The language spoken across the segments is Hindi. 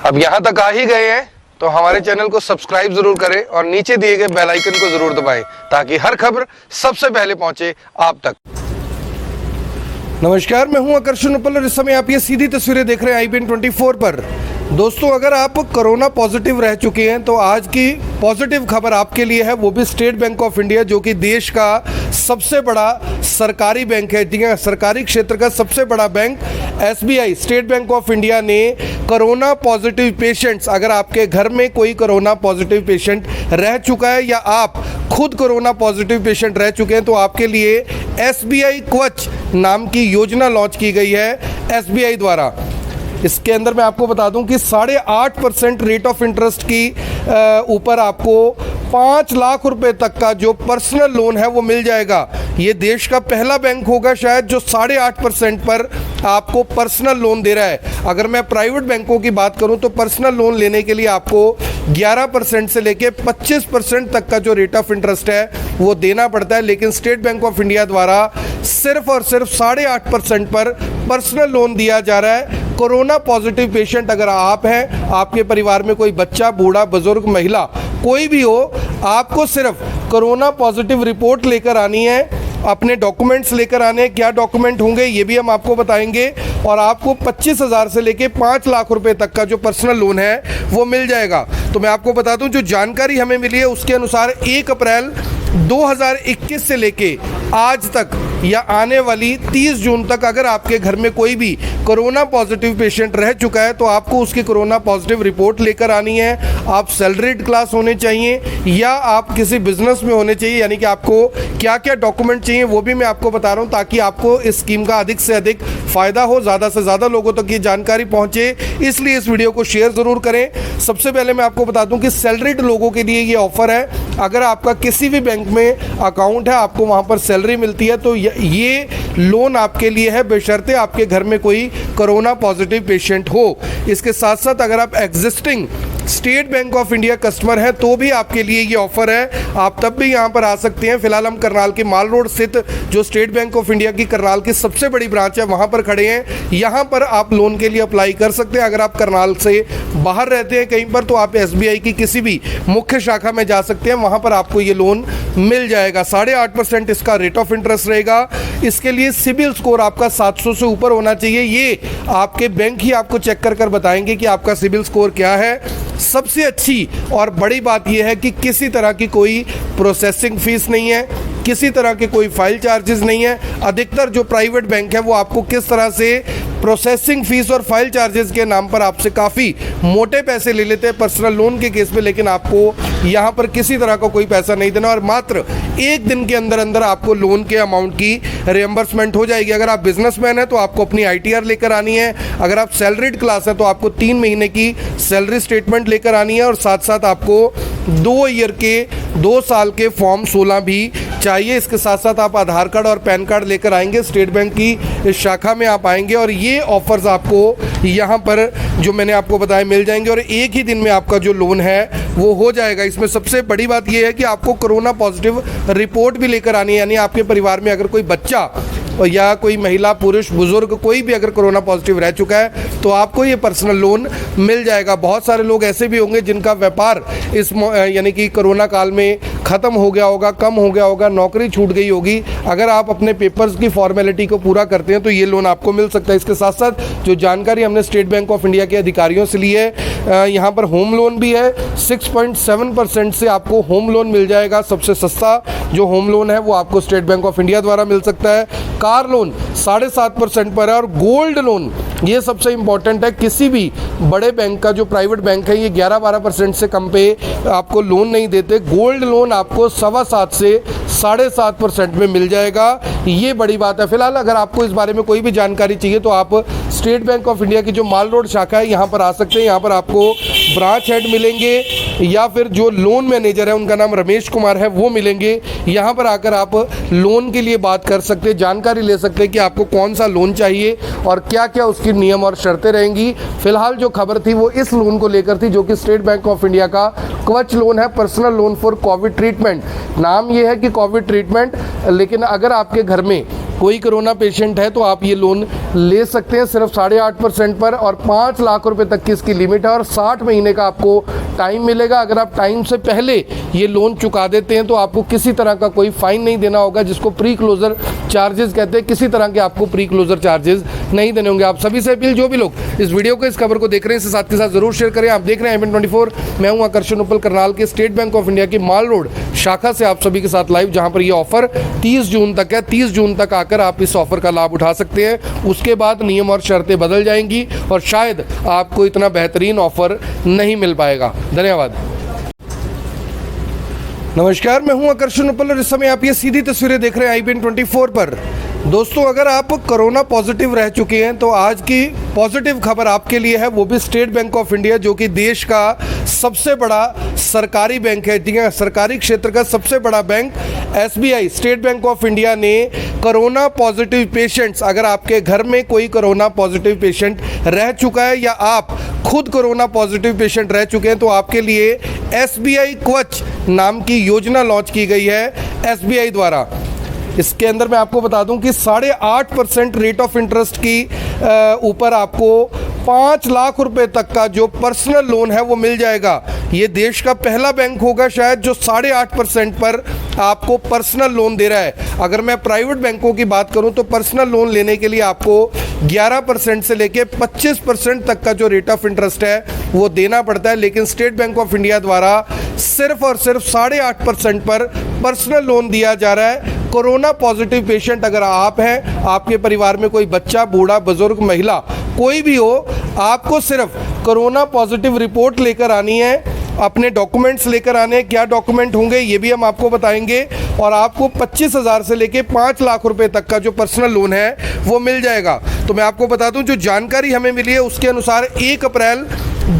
अब यहाँ तक आ ही गए हैं तो हमारे चैनल को सब्सक्राइब जरूर करें और नीचे दिए गए बेल आइकन को जरूर दबाएं ताकि हर खबर सबसे पहले पहुंचे आप तक। नमस्कार, मैं हूं आकर्षण उपल और इस समय आप ये सीधी तस्वीरें देख रहे हैं IBN 24 पर। दोस्तों, अगर आप कोरोना पॉजिटिव रह चुके हैं तो आज की पॉजिटिव खबर आपके लिए है, वो भी स्टेट बैंक ऑफ इंडिया, जो कि देश का सबसे बड़ा सरकारी बैंक है। जी हाँ, सरकारी क्षेत्र का सबसे बड़ा bank SBI state bank of India ने कोरोना पॉजिटिव पेशेंट्स, अगर आपके घर में कोई कोरोना पॉजिटिव पेशेंट रह चुका है या आप खुद कोरोना पॉजिटिव पेशेंट रह चुके हैं तो आपके लिए SBI कवच नाम की योजना लॉन्च की गई है SBI द्वारा। इसके अंदर मैं आपको बता दूं कि 8.5% रेट ऑफ इंटरेस्ट की ऊपर आपको 5 लाख रुपए तक का जो पर्सनल लोन है वो मिल जाएगा। ये देश का पहला बैंक होगा शायद जो 8.5% पर आपको पर्सनल लोन दे रहा है। अगर मैं प्राइवेट बैंकों की बात करूं तो पर्सनल लोन लेने के लिए आपको 11% से लेके 25% तक का जो रेट ऑफ इंटरेस्ट है वो देना पड़ता है, लेकिन स्टेट बैंक ऑफ इंडिया द्वारा सिर्फ और सिर्फ 8.5% पर पर्सनल लोन दिया जा रहा है। कोरोना पॉजिटिव पेशेंट अगर आप हैं, आपके परिवार में कोई बच्चा, बूढ़ा, बुजुर्ग, महिला कोई भी हो, आपको सिर्फ कोरोना पॉजिटिव रिपोर्ट लेकर आनी है, अपने डॉक्यूमेंट्स लेकर आने हैं। क्या डॉक्यूमेंट होंगे ये भी हम आपको बताएंगे और आपको 25,000 से लेके 5 लाख रुपए तक का जो पर्सनल लोन है वो मिल जाएगा। तो मैं आपको बता दूं, जो जानकारी हमें मिली है उसके अनुसार 1 अप्रैल 2021 से लेके आज तक या आने वाली 30 जून तक अगर आपके घर में कोई भी कोरोना पॉजिटिव पेशेंट रह चुका है तो आपको उसकी कोरोना पॉजिटिव रिपोर्ट लेकर आनी है। आप सैलरीड क्लास होने चाहिए या आप किसी बिजनेस में होने चाहिए, यानी कि आपको क्या क्या डॉक्यूमेंट चाहिए वो भी मैं आपको बता रहा हूँ ताकि आपको इस स्कीम का अधिक से अधिक फ़ायदा हो, ज़्यादा से ज़्यादा लोगों तक ये जानकारी पहुँचे। इसलिए इस वीडियो को शेयर ज़रूर करें। सबसे पहले मैं आपको बता दूँ कि सैलरीड लोगों के लिए ये ऑफ़र है। अगर आपका किसी भी बैंक में अकाउंट है, आपको वहाँ पर सैलरी मिलती है, तो ये लोन आपके लिए है बशर्ते आपके घर में कोई कोरोना पॉजिटिव पेशेंट हो। इसके साथ साथ अगर आप existing state bank of India customer है तो भी आपके लिए ये ऑफर है, आप तब भी यहाँ पर आ सकते हैं। फिलहाल हम करनाल के माल रोड स्थित जो स्टेट बैंक ऑफ इंडिया की करनाल की सबसे बड़ी ब्रांच है वहाँ पर खड़े हैं। यहाँ पर आप लोन के लिए अप्लाई कर सकते हैं। अगर आप करनाल से बाहर रहते हैं कहीं पर तो आप SBI की किसी भी मुख्य शाखा में जा सकते हैं, वहाँ पर आपको ये लोन मिल जाएगा। 8.5% इसका रेट ऑफ इंटरेस्ट रहेगा। इसके लिए सिबिल स्कोर आपका 700 से ऊपर होना चाहिए। ये आपके बैंक ही आपको चेक कर बताएंगे कि आपका सिबिल स्कोर क्या है। सबसे अच्छी और बड़ी बात यह है कि किसी तरह की कोई प्रोसेसिंग फीस नहीं है, किसी तरह के कोई फाइल चार्जेस नहीं है। अधिकतर जो प्राइवेट बैंक है वो आपको किस तरह से प्रोसेसिंग फीस और फाइल चार्जेस के नाम पर आपसे काफ़ी मोटे पैसे ले लेते हैं पर्सनल लोन के केस में, लेकिन आपको यहाँ पर किसी तरह का कोई पैसा नहीं देना और मात्र 1 दिन के अंदर अंदर आपको लोन के अमाउंट की रिएम्बर्समेंट हो जाएगी। अगर आप बिजनेसमैन हैं तो आपको अपनी ITR लेकर आनी है। अगर आप सैलरीड क्लास है तो आपको 3 महीने की सैलरी स्टेटमेंट लेकर आनी है और साथ साथ आपको 2 साल के फॉर्म 16 भी चाहिए। इसके साथ साथ आप आधार कार्ड और पैन कार्ड लेकर आएंगे, स्टेट बैंक की इस शाखा में आप आएंगे और ये ऑफर्स आपको यहाँ पर जो मैंने आपको बताया मिल जाएंगे और एक ही दिन में आपका जो लोन है वो हो जाएगा। इसमें सबसे बड़ी बात ये है कि आपको कोरोना पॉजिटिव रिपोर्ट भी लेकर आनी है, यानी आपके परिवार में अगर कोई बच्चा या कोई महिला, पुरुष, बुजुर्ग कोई भी अगर कोरोना पॉजिटिव रह चुका है तो आपको ये पर्सनल लोन मिल जाएगा। बहुत सारे लोग ऐसे भी होंगे जिनका व्यापार इस यानी कि कोरोना काल में ख़त्म हो गया होगा, कम हो गया होगा, नौकरी छूट गई होगी। अगर आप अपने पेपर्स की फॉर्मेलिटी को पूरा करते हैं तो ये लोन आपको मिल सकता है। इसके साथ साथ जो जानकारी हमने स्टेट बैंक ऑफ इंडिया के अधिकारियों से ली है, यहाँ पर होम लोन भी है। 6.7% से आपको होम लोन मिल जाएगा। सबसे सस्ता जो होम लोन है वो आपको स्टेट बैंक ऑफ इंडिया द्वारा मिल सकता है। कार लोन 7.5% पर है और गोल्ड लोन ये सबसे इंपॉर्टेंट है। किसी भी बड़े बैंक का जो प्राइवेट बैंक है ये 11-12% से कम पे आपको लोन नहीं देते। गोल्ड लोन आपको 7.25 से 7.5% में मिल जाएगा। ये बड़ी बात है। फिलहाल अगर आपको इस बारे में कोई भी जानकारी चाहिए तो आप स्टेट बैंक ऑफ इंडिया की जो माल रोड शाखा है यहाँ पर आ सकते हैं। यहाँ पर आपको ब्रांच हेड मिलेंगे या फिर जो लोन मैनेजर है उनका नाम रमेश कुमार है वो मिलेंगे। यहाँ पर आकर आप लोन के लिए बात कर सकते हैं, जानकारी ले सकते हैं कि आपको कौन सा लोन चाहिए और क्या क्या उसकी नियम और शर्तें रहेंगी। फिलहाल जो खबर थी वो इस लोन को लेकर थी जो कि स्टेट बैंक ऑफ इंडिया का कवच लोन है, personal loan for Covid treatment. नाम ये है कि कोविड ट्रीटमेंट, लेकिन अगर आपके घर में कोई कोरोना पेशेंट है तो आप ये लोन ले सकते हैं सिर्फ 8.5% पर, और 5 लाख रुपए तक की इसकी लिमिट है और 60 महीने का आपको टाइम मिलेगा। अगर आप टाइम से पहले ये लोन चुका देते हैं तो आपको किसी तरह का कोई फाइन नहीं देना होगा, जिसको प्री क्लोजर चार्जेस कहते हैं। किसी तरह के आपको प्री क्लोजर चार्जेस नहीं देने होंगे। आप सभी से अपील, जो भी लोग इस वीडियो को, इस खबर को देख रहे हैं, इसे साथ के साथ जरूर शेयर करें। आप देख रहे हैं IBN 24, मैं हूं आकर्षण उपल, करनाल के स्टेट बैंक ऑफ इंडिया की माल रोड शाखा से आप सभी के साथ लाइव, जहां पर ये ऑफर 30 जून तक है। 30 जून तक आकर आप इस ऑफर का लाभ उठा सकते हैं। उसके बाद नियम और शर्तें बदल जाएंगी और शायद आपको इतना बेहतरीन ऑफर नहीं मिल पाएगा। धन्यवाद। नमस्कार, मैं हूं आकर्षण उपल और इस समय आप ये सीधी तस्वीरें देख रहे हैं IBN 24 पर। दोस्तों, अगर आप कोरोना पॉजिटिव रह चुके हैं तो आज की पॉजिटिव खबर आपके लिए है, वो भी स्टेट बैंक ऑफ इंडिया, जो कि देश का सबसे बड़ा सरकारी बैंक है। जी हाँ, सरकारी क्षेत्र का सबसे बड़ा bank SBI, state bank of India ने कोरोना पॉजिटिव पेशेंट्स, अगर आपके घर में कोई कोरोना पॉजिटिव पेशेंट रह चुका है या आप खुद कोरोना पॉजिटिव पेशेंट रह चुके हैं, तो आपके लिए SBI कवच नाम की योजना लॉन्च की गई है SBI द्वारा। इसके अंदर मैं आपको बता दूं कि 8.5% रेट ऑफ इंटरेस्ट की ऊपर आपको 5 लाख रुपए तक का जो पर्सनल लोन है वो मिल जाएगा। ये देश का पहला बैंक होगा शायद जो 8.5% पर आपको पर्सनल लोन दे रहा है। अगर मैं प्राइवेट बैंकों की बात करूं तो पर्सनल लोन लेने के लिए आपको 11% से लेके 25% तक का जो रेट ऑफ इंटरेस्ट है वो देना पड़ता है, लेकिन स्टेट बैंक ऑफ इंडिया द्वारा सिर्फ और सिर्फ 8.5% पर पर्सनल लोन दिया जा रहा है। कोरोना पॉजिटिव पेशेंट अगर आप हैं, आपके परिवार में कोई बच्चा, बूढ़ा, बुजुर्ग, महिला कोई भी हो, आपको सिर्फ कोरोना पॉजिटिव रिपोर्ट लेकर आनी है, अपने डॉक्यूमेंट्स लेकर आने हैं। क्या डॉक्यूमेंट होंगे ये भी हम आपको बताएंगे, और आपको 25,000 से लेके 5 लाख रुपए तक का जो पर्सनल लोन है वो मिल जाएगा। तो मैं आपको बता दूं, जो जानकारी हमें मिली है उसके अनुसार 1 अप्रैल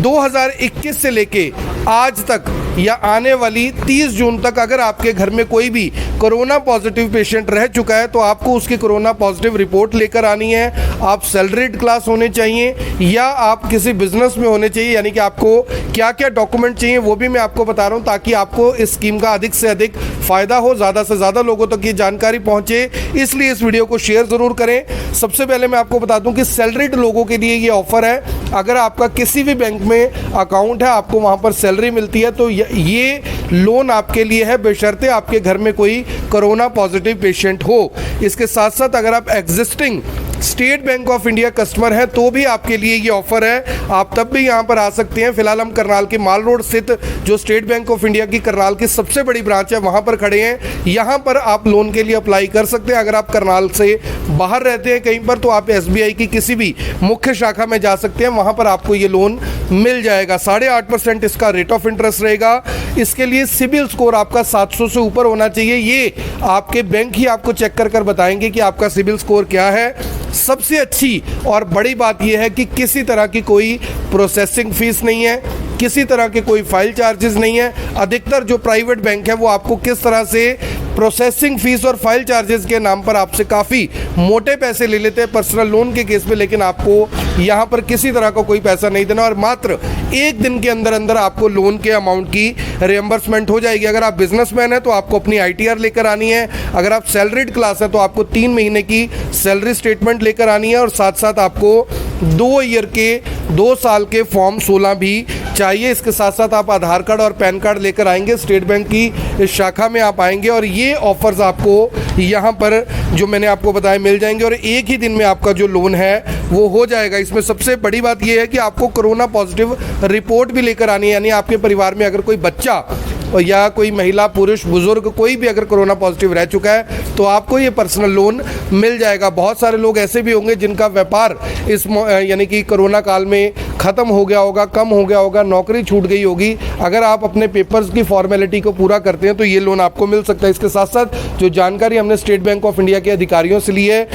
2021 से लेके आज तक या आने वाली 30 जून तक अगर आपके घर में कोई भी कोरोना पॉजिटिव पेशेंट रह चुका है तो आपको उसकी कोरोना पॉजिटिव रिपोर्ट लेकर आनी है। आप सैलरीड क्लास होने चाहिए या आप किसी बिजनेस में होने चाहिए, यानी कि आपको क्या क्या डॉक्यूमेंट चाहिए वो भी मैं आपको बता रहा हूं, ताकि आपको इस स्कीम का अधिक से अधिक फायदा हो, ज़्यादा से ज़्यादा लोगों तक ये जानकारी पहुंचे। इसलिए इस वीडियो को शेयर ज़रूर करें। सबसे पहले मैं आपको बता दूं कि सैलरीड लोगों के लिए ये ऑफर है। अगर आपका किसी भी बैंक में अकाउंट है, आपको वहां पर सैलरी मिलती है, तो ये लोन आपके लिए है, बशर्ते आपके घर में कोई कोरोना पॉजिटिव पेशेंट हो। इसके साथ साथ अगर आप existing state bank of India customer है तो भी आपके लिए ये ऑफर है। आप तब भी यहाँ पर आ सकते हैं। फिलहाल हम करनाल के माल रोड स्थित जो स्टेट बैंक ऑफ इंडिया की करनाल की सबसे बड़ी ब्रांच है वहाँ पर खड़े हैं। यहाँ पर आप लोन के लिए अप्लाई कर सकते हैं। अगर आप करनाल से बाहर रहते हैं कहीं पर तो आप SBI की किसी भी मुख्य शाखा में जा सकते हैं, वहाँ पर आपको ये लोन मिल जाएगा। 8.5% इसका रेट ऑफ इंटरेस्ट रहेगा। इसके लिए सिबिल स्कोर आपका 700 से ऊपर होना चाहिए। ये आपके बैंक ही आपको चेक कर बताएंगे कि आपका सिबिल स्कोर क्या है। सबसे अच्छी और बड़ी बात यह है कि किसी तरह की कोई प्रोसेसिंग फीस नहीं है, किसी तरह के कोई फाइल चार्जेस नहीं है। अधिकतर जो प्राइवेट बैंक है वो आपको किस तरह से प्रोसेसिंग फीस और फाइल चार्जेस के नाम पर आपसे काफ़ी मोटे पैसे ले लेते हैं पर्सनल लोन के केस में, लेकिन आपको यहाँ पर किसी तरह का कोई पैसा नहीं देना और मात्र 1 दिन के अंदर अंदर आपको लोन के अमाउंट की रिएम्बर्समेंट हो जाएगी। अगर आप बिजनेसमैन हैं तो आपको अपनी ITR लेकर आनी है। अगर आप सैलरीड क्लास है तो आपको 3 महीने की सैलरी स्टेटमेंट लेकर आनी है, और साथ साथ आपको 2 साल के फॉर्म 16 भी चाहिए। इसके साथ साथ आप आधार कार्ड और पैन कार्ड लेकर आएंगे। स्टेट बैंक की इस शाखा में आप आएंगे और ये ऑफर्स आपको यहाँ पर जो मैंने आपको बताया मिल जाएंगे, और एक ही दिन में आपका जो लोन है वो हो जाएगा। इसमें सबसे बड़ी बात यह है कि आपको कोरोना पॉजिटिव रिपोर्ट भी लेकर आनी है, यानी आपके परिवार में अगर कोई बच्चा या कोई महिला, पुरुष, बुजुर्ग कोई भी अगर कोरोना पॉजिटिव रह चुका है तो आपको ये पर्सनल लोन मिल जाएगा। बहुत सारे लोग ऐसे भी होंगे जिनका व्यापार इस यानी कि कोरोना काल में ख़त्म हो गया होगा, कम हो गया होगा, नौकरी छूट गई होगी। अगर आप अपने पेपर्स की फॉर्मेलिटी को पूरा करते हैं तो ये लोन आपको मिल सकता है। इसके साथ साथ जो जानकारी हमने स्टेट बैंक ऑफ इंडिया के अधिकारियों से ली है,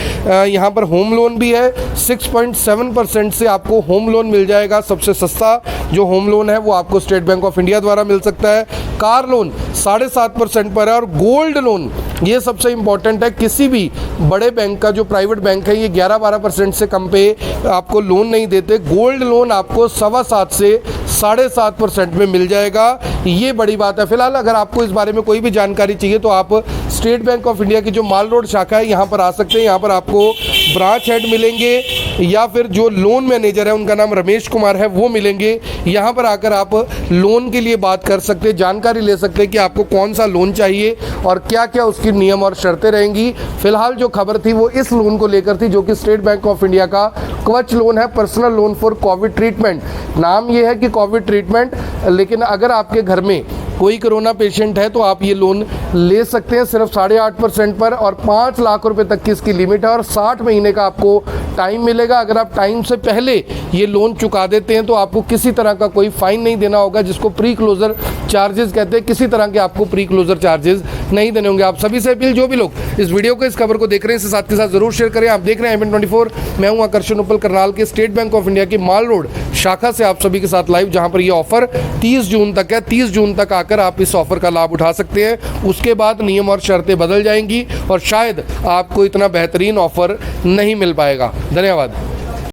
यहाँ पर होम लोन भी है। 6.7% से आपको होम लोन मिल जाएगा। सबसे सस्ता जो होम लोन है वो आपको स्टेट बैंक ऑफ इंडिया द्वारा मिल सकता है। कार लोन 7.5% पर है, और गोल्ड लोन ये सबसे इंपॉर्टेंट है। किसी भी बड़े बैंक का जो प्राइवेट बैंक है ये 11-12% से कम पे आपको लोन नहीं देते। गोल्ड लोन आपको 7.25 से 7.5% में मिल जाएगा। ये बड़ी बात है। फिलहाल अगर आपको इस बारे में कोई भी जानकारी चाहिए तो आप स्टेट बैंक ऑफ इंडिया की जो माल रोड शाखा है यहाँ पर आ सकते हैं। यहाँ पर आपको ब्रांच हेड मिलेंगे या फिर जो लोन मैनेजर है उनका नाम रमेश कुमार है वो मिलेंगे। यहाँ पर आकर आप लोन के लिए बात कर सकते हैं, जानकारी ले सकते हैं कि आपको कौन सा लोन चाहिए और क्या क्या उसकी नियम और शर्तें रहेंगी। फिलहाल जो खबर थी वो इस लोन को लेकर थी जो कि स्टेट बैंक ऑफ इंडिया का कवच लोन है, personal loan for Covid treatment. नाम ये है कि कोविड ट्रीटमेंट, लेकिन अगर आपके घर में कोई कोरोना पेशेंट है तो आप ये लोन ले सकते हैं सिर्फ 8.5% पर और 5 लाख रुपए तक की इसकी लिमिट है और 60 महीने का आपको टाइम मिलेगा। अगर आप टाइम से पहले ये लोन चुका देते हैं तो आपको किसी तरह का कोई फाइन नहीं देना होगा, जिसको प्री क्लोजर चार्जेस कहते हैं। किसी तरह के आपको प्री क्लोजर चार्जेस नहीं देने होंगे। आप सभी से अपील, जो भी लोग इस वीडियो को, इस खबर को देख रहे हैं, इसे साथ के साथ जरूर शेयर करें। आप देख रहे हैं IBN 24, मैं हूं आकर्षण उपल, करनाल के स्टेट बैंक ऑफ इंडिया की माल रोड शाखा से आप सभी के साथ लाइव, जहां पर ये ऑफर 30 जून तक है। 30 जून तक आकर आप इस ऑफर का लाभ उठा सकते हैं। उसके बाद नियम और शर्तें बदल जाएंगी और शायद आपको इतना बेहतरीन ऑफर नहीं मिल पाएगा। धन्यवाद।